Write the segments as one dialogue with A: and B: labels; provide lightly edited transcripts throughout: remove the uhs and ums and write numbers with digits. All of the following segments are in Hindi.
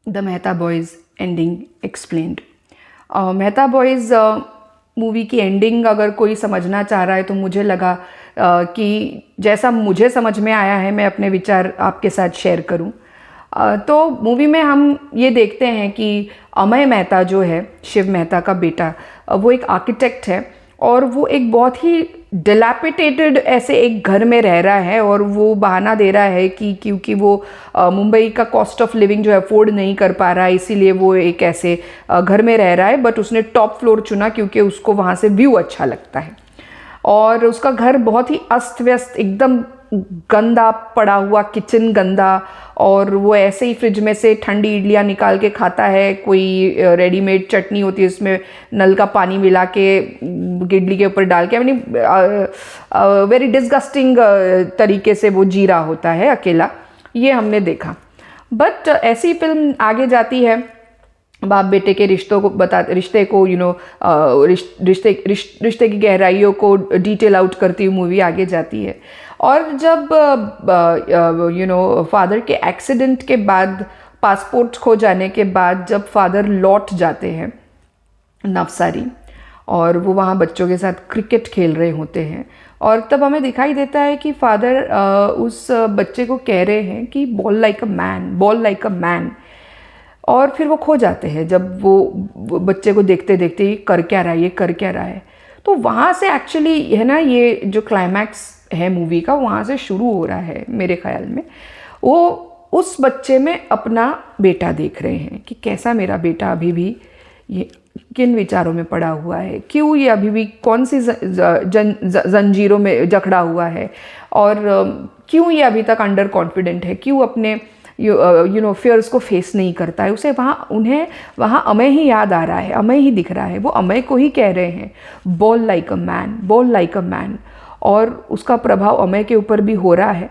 A: The Mehta boys ending explained. Mehta boys movie की एंडिंग अगर कोई समझना चाह रहा है तो मुझे लगा कि जैसा मुझे समझ में आया है मैं अपने विचार आपके साथ शेयर करूं। तो मूवी में हम ये देखते हैं कि अमय मेहता जो है, शिव मेहता का बेटा, वो एक आर्किटेक्ट है और वो एक बहुत ही डिलैपिडेटेड ऐसे एक घर में रह रहा है और वो बहाना दे रहा है कि क्योंकि वो मुंबई का कॉस्ट ऑफ लिविंग जो है अफोर्ड नहीं कर पा रहा है, इसीलिए वो एक ऐसे घर में रह रहा है। बट उसने टॉप फ्लोर चुना क्योंकि उसको वहाँ से व्यू अच्छा लगता है। और उसका घर बहुत ही अस्त व्यस्त, एकदम गंदा पड़ा हुआ, किचन गंदा, और वो ऐसे ही फ्रिज में से ठंडी इडलियाँ निकाल के खाता है। कोई रेडीमेड चटनी होती है उसमें नल का पानी मिला के इडली के ऊपर डाल के, यानी वेरी डिस्गस्टिंग तरीके से वो जी रहा होता है अकेला। ये हमने देखा। बट ऐसी फिल्म आगे जाती है, बाप बेटे के रिश्तों को रिश्ते को रिश्ते की गहराइयों को डिटेल आउट करती हुई मूवी आगे जाती है। और जब फादर के एक्सीडेंट के बाद, पासपोर्ट खो जाने के बाद, जब फादर लौट जाते हैं नवसारी और वो वहाँ बच्चों के साथ क्रिकेट खेल रहे होते हैं, और तब हमें दिखाई देता है कि फादर उस बच्चे को कह रहे हैं कि ball like a man, ball like a man. और फिर वो खो जाते हैं जब वो बच्चे को देखते देखते ये कर क्या रहा है, ये कर क्या रहा है। तो वहाँ से एक्चुअली है ना, ये जो क्लाइमैक्स है मूवी का, वहाँ से शुरू हो रहा है मेरे ख्याल में। वो उस बच्चे में अपना बेटा देख रहे हैं कि कैसा मेरा बेटा अभी भी ये किन विचारों में पड़ा हुआ है, क्यों ये अभी भी कौन सी जंजीरों में जकड़ा हुआ है, और क्यों ये अभी तक अंडर कॉन्फिडेंट है, क्यों अपने फियर्स को फेस नहीं करता है। उसे उन्हें वहाँ अमय ही याद आ रहा है, अमय ही दिख रहा है। वो अमय को ही कह रहे हैं ball like a man, ball like a man. और उसका प्रभाव अमय के ऊपर भी हो रहा है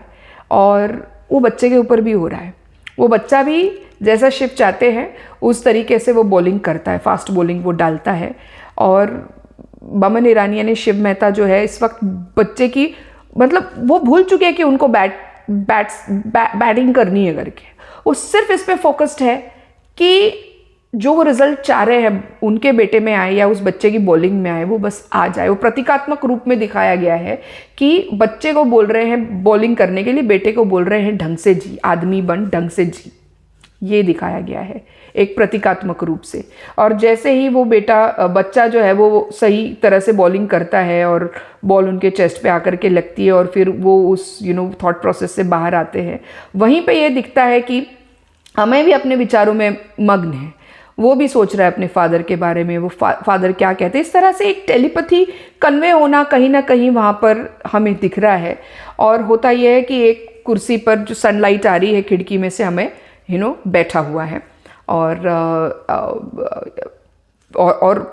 A: और वो बच्चे के ऊपर भी हो रहा है। वो बच्चा भी जैसा शिव चाहते हैं उस तरीके से वो बॉलिंग करता है, फास्ट बॉलिंग वो डालता है। और बमन ईरानी यानी शिव मेहता जो है इस वक्त बच्चे की, मतलब वो भूल चुके हैं कि उनको बैटिंग करनी है करके। वो सिर्फ इस पे फोकस्ड है कि जो वो रिजल्ट चाह रहे हैं उनके बेटे में आए या उस बच्चे की बॉलिंग में आए, वो बस आ जाए। वो प्रतीकात्मक रूप में दिखाया गया है कि बच्चे को बोल रहे हैं बॉलिंग करने के लिए, बेटे को बोल रहे हैं ढंग से जी, आदमी बन, ढंग से जी। ये दिखाया गया है एक प्रतीकात्मक रूप से। और जैसे ही वो बच्चा जो है वो सही तरह से बॉलिंग करता है और बॉल उनके चेस्ट पे आकर के लगती है और फिर वो उस थॉट प्रोसेस से बाहर आते हैं, वहीं पे ये दिखता है कि हमें भी अपने विचारों में मग्न है। वो भी सोच रहा है अपने फादर के बारे में, वो फादर क्या कहते हैं। इस तरह से एक टेलीपैथी कन्वे होना कहीं ना कहीं वहाँ पर हमें दिख रहा है। और होता यह है कि एक कुर्सी पर जो सनलाइट आ रही है खिड़की में से, हमें बैठा हुआ है। और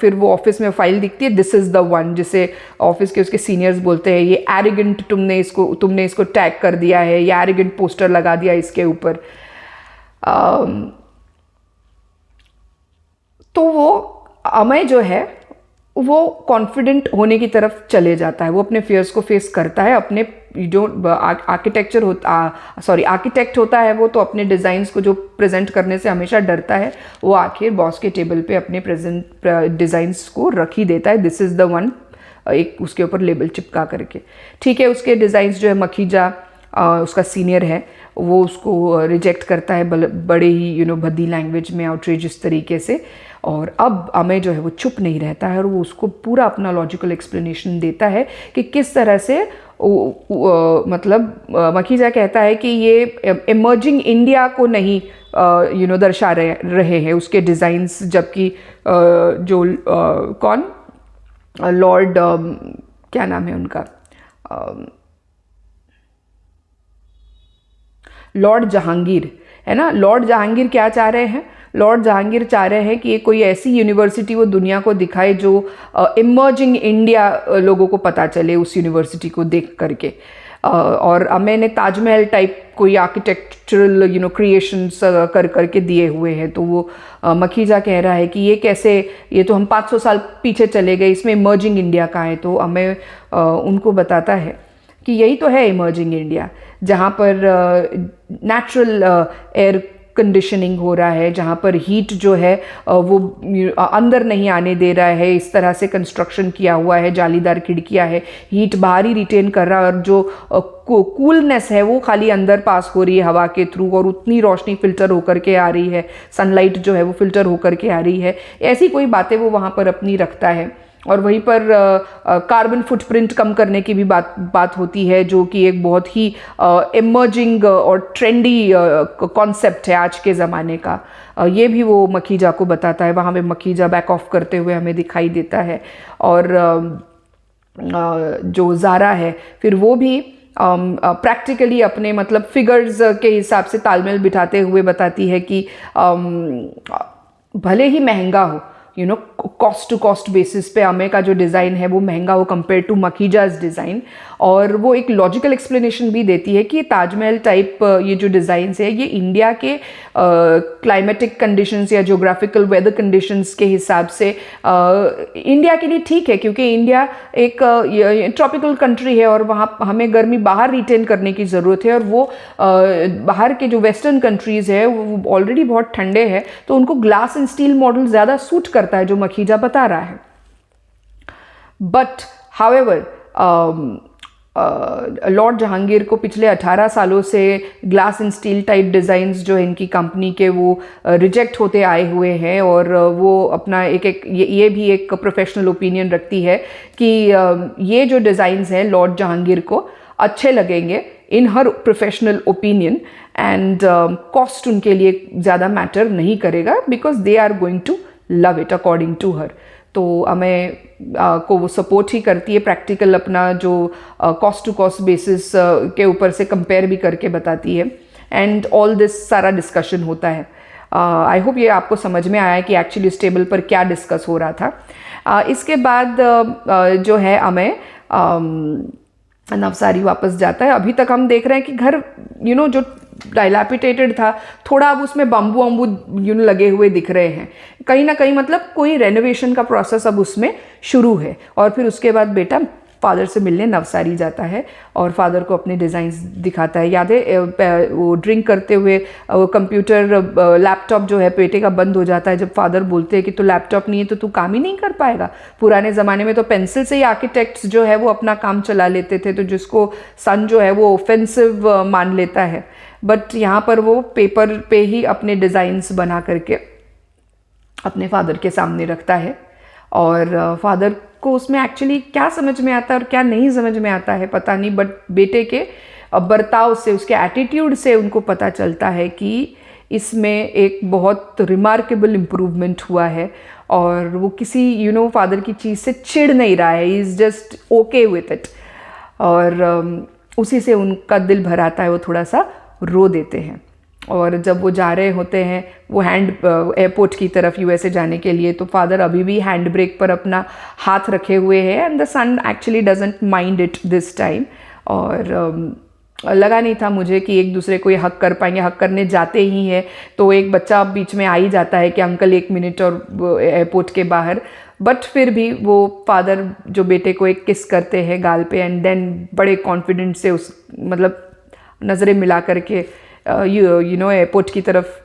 A: फिर वो ऑफिस में फाइल दिखती है, दिस इज़ द वन, जिसे ऑफिस के उसके सीनियर्स बोलते हैं ये एरिगेंट, तुमने इसको टैग कर दिया है, ये एरिगेंट पोस्टर लगा दिया इसके ऊपर। तो वो अमय जो है वो कॉन्फिडेंट होने की तरफ चले जाता है। वो अपने फियर्स को फेस करता है। अपने जो आर्किटेक्ट होता है वो तो अपने डिज़ाइंस को जो प्रेजेंट करने से हमेशा डरता है। वो आखिर बॉस के टेबल पे अपने डिज़ाइंस को रख ही देता है, दिस इज़ द वन, एक उसके ऊपर लेबल चिपका करके। ठीक है, उसके डिज़ाइंस जो है मखीजा उसका सीनियर है, वो उसको रिजेक्ट करता है बड़े ही भद्दी लैंग्वेज में, आउटरेजियस तरीके से। और अब अमय जो है वो चुप नहीं रहता है और वो उसको पूरा अपना लॉजिकल एक्सप्लेनेशन देता है कि किस तरह से मतलब मखीजा कहता है कि ये इमर्जिंग इंडिया को नहीं दर्शा रहे हैं उसके डिज़ाइंस, जबकि जो कौन लॉर्ड क्या नाम है उनका, लॉर्ड जहांगीर है ना, लॉर्ड जहांगीर क्या चाह रहे हैं? लॉर्ड जहांगीर चाह रहे हैं कि ये कोई ऐसी यूनिवर्सिटी वो दुनिया को दिखाए जो इमर्जिंग इंडिया लोगों को पता चले उस यूनिवर्सिटी को देख करके। और अमय ने ताजमहल टाइप कोई आर्किटेक्चरल क्रिएशंस कर करके दिए हुए हैं। तो वो मखीजा कह रहा है कि ये कैसे, ये तो हम 500 साल पीछे चले गए, इसमें इमर्जिंग इंडिया कहाँ है? तो अमय उनको बताता है कि यही तो है इमर्जिंग इंडिया, जहाँ पर नेचुरल एयर कंडीशनिंग हो रहा है, जहाँ पर हीट जो है वो अंदर नहीं आने दे रहा है, इस तरह से कंस्ट्रक्शन किया हुआ है, जालीदार खिड़कियाँ है, हीट बाहर ही रिटेन कर रहा है और जो कूलनेस है वो खाली अंदर पास हो रही है हवा के थ्रू, और उतनी रोशनी फिल्टर होकर के आ रही है, सनलाइट जो है वो फिल्टर होकर के आ रही है। ऐसी कोई बातें वो वहाँ पर अपनी रखता है। और वहीं पर कार्बन फुटप्रिंट कम करने की भी बात होती है, जो कि एक बहुत ही इमर्जिंग और ट्रेंडी कॉन्सेप्ट है आज के ज़माने का। ये भी वो मखीजा को बताता है। वहाँ पे मखीजा बैक ऑफ करते हुए हमें दिखाई देता है। और जो ज़ारा है फिर वो भी प्रैक्टिकली अपने मतलब फिगर्स के हिसाब से तालमेल बिठाते हुए बताती है कि भले ही महंगा हो, कॉस्ट टू कॉस्ट बेसिस पे अमे का जो डिज़ाइन है वो महंगा हो कंपेयर टू मखीजाज डिज़ाइन। और वो एक लॉजिकल एक्सप्लेनेशन भी देती है कि ताजमहल टाइप ये जो डिज़ाइंस है ये इंडिया के क्लाइमेटिक कंडीशंस या जोग्राफिकल वेदर कंडीशंस के हिसाब से इंडिया के लिए ठीक है, क्योंकि इंडिया एक ट्रॉपिकल कंट्री है और वहाँ हमें गर्मी बाहर रिटेन करने की ज़रूरत है, और वो बाहर के जो वेस्टर्न कंट्रीज़ है वो ऑलरेडी बहुत ठंडे हैं, तो उनको ग्लास एंड स्टील मॉडल ज़्यादा सूट करता है, जो मखीजा बता रहा है। बट हाउएवर लॉर्ड जहांगीर को पिछले 18 सालों से glass and steel type designs जो इनकी कंपनी के वो रिजेक्ट होते आए हुए हैं, और वो अपना ये भी एक प्रोफेशनल ओपिनियन रखती है कि ये जो डिज़ाइंस हैं लॉर्ड जहांगीर को अच्छे लगेंगे in her professional opinion, and cost उनके लिए ज़्यादा मैटर नहीं करेगा, because they are going to love it according to her. तो हमें को वो सपोर्ट ही करती है, प्रैक्टिकल अपना जो कॉस्ट टू कॉस्ट बेसिस के ऊपर से कंपेयर भी करके बताती है, एंड ऑल दिस सारा डिस्कशन होता है। आई होप ये आपको समझ में आया कि एक्चुअली इस टेबल पर क्या डिस्कस हो रहा था। इसके बाद जो है हमें नवसारी वापस जाता है। अभी तक हम देख रहे हैं कि घर जो डायलैपिटेटेड था, थोड़ा अब उसमें बम्बू वम्बू लगे हुए दिख रहे हैं, कहीं ना कहीं मतलब कोई रेनोवेशन का प्रोसेस अब उसमें शुरू है। और फिर उसके बाद बेटा फादर से मिलने नवसारी जाता है और फादर को अपने डिज़ाइंस दिखाता है। याद है वो ड्रिंक करते हुए कंप्यूटर लैपटॉप जो है बेटे का बंद हो जाता है, जब फादर बोलते हैं कि तो लैपटॉप नहीं है तो तू काम ही नहीं कर पाएगा। पुराने ज़माने में तो पेंसिल से ही आर्किटेक्ट्स जो है वो अपना काम चला लेते थे, तो जिसको सन जो है वो ऑफेंसिव मान लेता है, बट यहाँ पर वो पेपर पे ही अपने डिज़ाइंस बना करके अपने फादर के सामने रखता है। और फादर को उसमें एक्चुअली क्या समझ में आता है और क्या नहीं समझ में आता है पता नहीं, बट बेटे के बर्ताव से, उसके एटीट्यूड से उनको पता चलता है कि इसमें एक बहुत रिमार्केबल इम्प्रूवमेंट हुआ है, और वो किसी फादर की चीज़ से चिढ़ नहीं रहा है, he is just okay with it. और उसी से उनका दिल भर आता है, वो थोड़ा सा रो देते हैं। और जब वो जा रहे होते हैं वो एयरपोर्ट की तरफ यूएसए जाने के लिए, तो फादर अभी भी हैंड ब्रेक पर अपना हाथ रखे हुए हैं, and the sun actually doesn't mind it this time. और लगा नहीं था मुझे कि एक दूसरे को ये हक कर पाएंगे। हक करने जाते ही हैं तो एक बच्चा बीच में आ ही जाता है कि अंकल 1 मिनट और एयरपोर्ट के बाहर, बट फिर भी वो फादर जो बेटे को एक किस करते हैं गाल पे, एंड देन बड़े कॉन्फिडेंट से उस मतलब नज़रें मिला करके एयरपोर्ट की तरफ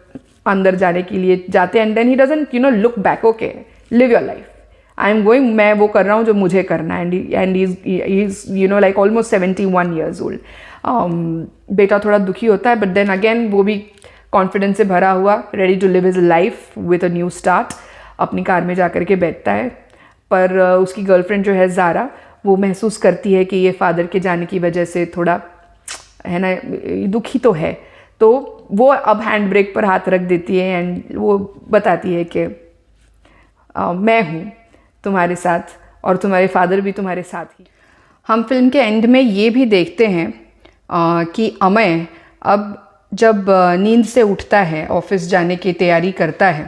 A: अंदर जाने के लिए जाते हैं, and then he doesn't look back, okay live your life, I am going, मैं वो कर रहा हूँ जो मुझे करना है, and he is like almost 71 years old। बेटा थोड़ा दुखी होता है, बट देन अगेन वो भी कॉन्फिडेंस से भरा हुआ, ready to live his life with a new start, अपनी कार में जा कर के बैठता है। पर उसकी गर्लफ्रेंड जो है ज़ारा, वो महसूस करती है कि ये फादर के जाने की वजह से थोड़ा है ना दुखी तो है, तो वो अब हैंड ब्रेक पर हाथ रख देती है, एंड वो बताती है कि मैं हूँ तुम्हारे साथ और तुम्हारे फादर भी तुम्हारे साथ ही। हम फिल्म के एंड में ये भी देखते हैं कि अमय अब जब नींद से उठता है, ऑफिस जाने की तैयारी करता है,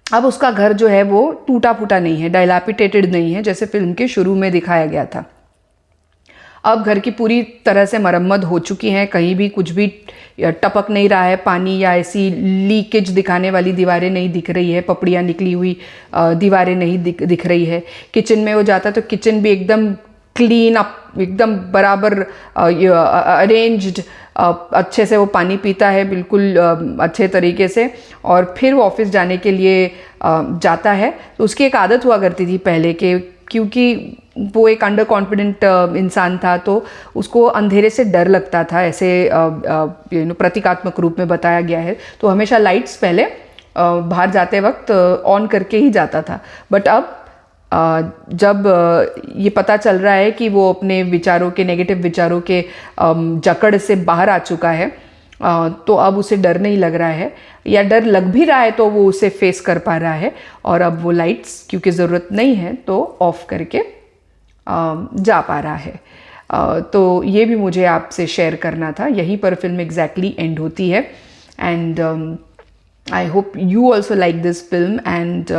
A: अब उसका घर जो है वो टूटा फूटा नहीं है, डायलैपिटेटेड नहीं है जैसे फिल्म के शुरू में दिखाया गया था। अब घर की पूरी तरह से मरम्मत हो चुकी है, कहीं भी कुछ भी टपक नहीं रहा है पानी, या ऐसी लीकेज दिखाने वाली दीवारें नहीं दिख रही है, पपड़ियाँ निकली हुई दीवारें नहीं दिख रही है। किचन में वो जाता तो किचन भी एकदम क्लीन अप, एकदम बराबर अरेंज्ड, अच्छे से वो पानी पीता है बिल्कुल अच्छे तरीके से, और फिर वो ऑफिस जाने के लिए जाता है। तो उसकी एक आदत हुआ करती थी पहले के, क्योंकि वो एक अंडर कॉन्फिडेंट इंसान था, तो उसको अंधेरे से डर लगता था, ऐसे प्रतीकात्मक रूप में बताया गया है। तो हमेशा लाइट्स पहले बाहर जाते वक्त ऑन करके ही जाता था। बट अब जब ये पता चल रहा है कि वो अपने विचारों के, नेगेटिव विचारों के जकड़ से बाहर आ चुका है, तो अब उसे डर नहीं लग रहा है, या डर लग भी रहा है तो वो उसे फेस कर पा रहा है, और अब वो लाइट्स क्योंकि ज़रूरत नहीं है तो ऑफ करके जा पा रहा है। तो ये भी मुझे आपसे शेयर करना था। यहीं पर फिल्म एग्जैक्टली एंड होती है। And I hope you also like this film. And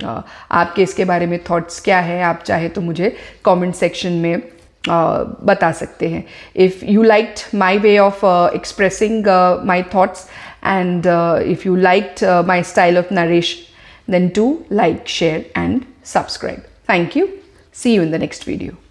A: आपके इसके बारे में थॉट्स क्या है, आप चाहे तो मुझे कमेंट सेक्शन में बता सकते हैं। If you liked my way of expressing my thoughts, and if you liked my style of narration, then do like, share and subscribe. Thank you. See you in the next video.